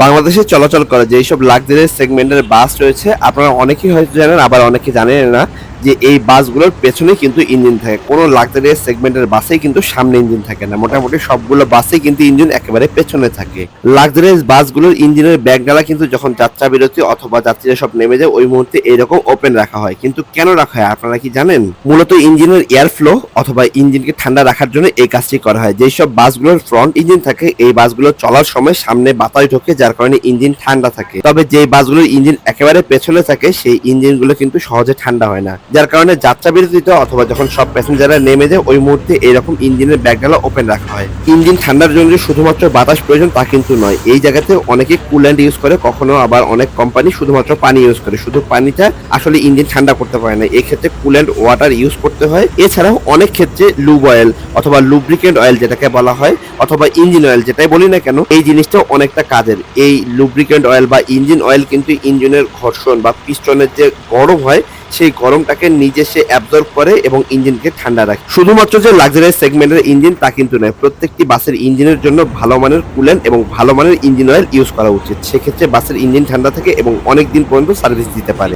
বাংলাদেশে চলাচল করে যেসব লাক্সারিয়াস সেগমেন্টের বাস রয়েছে আপনারা অনেকেই হয়তো জানেন, আবার অনেকে জানেন না যে এই বাসগুলোর পেছনে কিন্তু ইঞ্জিন থাকে। কোনো লাক্সারিয়াস সেগমেন্টের বাসেই কিন্তু সামনে ইঞ্জিন থাকে না, মোটামুটি সবগুলো বাসেই কিন্তু ইঞ্জিন একেবারে পেছনে থাকে। লাক্সারিয়াস বাসগুলোর ইঞ্জিনের ব্যাগডালা কিন্তু যখন যাত্রা বিরতি অথবা যাত্রীরা সব নেমে যায় ওই মুহূর্তে এইরকম ওপেন রাখা হয়। কিন্তু কেন রাখা হয় আপনারা কি জানেন? মূলত ইঞ্জিনের এয়ার ফ্লো অথবা ইঞ্জিনকে ঠান্ডা রাখার জন্য এই কাজটি করা হয়। যেসব বাসগুলোর ফ্রন্ট ইঞ্জিন থাকে এই বাসগুলো চলার সময় সামনে বাতাস ঢোকে, যার কারণে ইঞ্জিন ঠান্ডা থাকে। তবে যে বাসগুলোর ইঞ্জিন একেবারে পেছনে থাকে সেই ইঞ্জিনগুলো কিন্তু সহজে ঠান্ডা হয় না, যার কারণে যাত্রা বিরতিতে অথবা যখন সব প্যাসেঞ্জাররা নেমে যায় ওই মুহূর্তে এইরকম ইঞ্জিনের ব্যাগডালা ওপেন রাখা হয়। ইঞ্জিন ঠান্ডার জন্য যে শুধুমাত্র বাতাস প্রয়োজন তা কিন্তু নয়, এই জায়গাতে অনেকে কুল্যান্ট ইউজ করে, কখনো আবার অনেক কোম্পানি শুধুমাত্র পানি ইউজ করে। শুধু পানিটা আসলে ইঞ্জিন ঠান্ডা করতে পারে না, এই ক্ষেত্রে কুল্যান্ট ওয়াটার ইউজ করতে হয়। এছাড়াও অনেক ক্ষেত্রে লুব অয়েল অথবা লুব্রিকেন্ট অয়েল যেটাকে বলা হয় অথবা ইঞ্জিন অয়েল যেটাই বলি না কেন, এই জিনিসটাও অনেকটা কাজের। এই লুব্রিকেন্ট অয়েল বা ইঞ্জিন অয়েল কিন্তু ইঞ্জিনের ঘর্ষণ বা পিস্টনের যে গরম হয় সেই গরমটাকে নিজে সে অ্যাবজর্ব করে এবং ইঞ্জিনকে ঠান্ডা রাখে। শুধুমাত্র যে লাক্সারিয়াস সেগমেন্টের ইঞ্জিন তা কিন্তু নয়, প্রত্যেকটি বাসের ইঞ্জিনের জন্য ভালো মানের কুলেন্ট এবং ভালো মানের ইঞ্জিন অয়েল ইউজ করা উচিত। সেক্ষেত্রে বাসের ইঞ্জিন ঠান্ডা থাকে এবং অনেক দিন পর্যন্ত সার্ভিস দিতে পারে।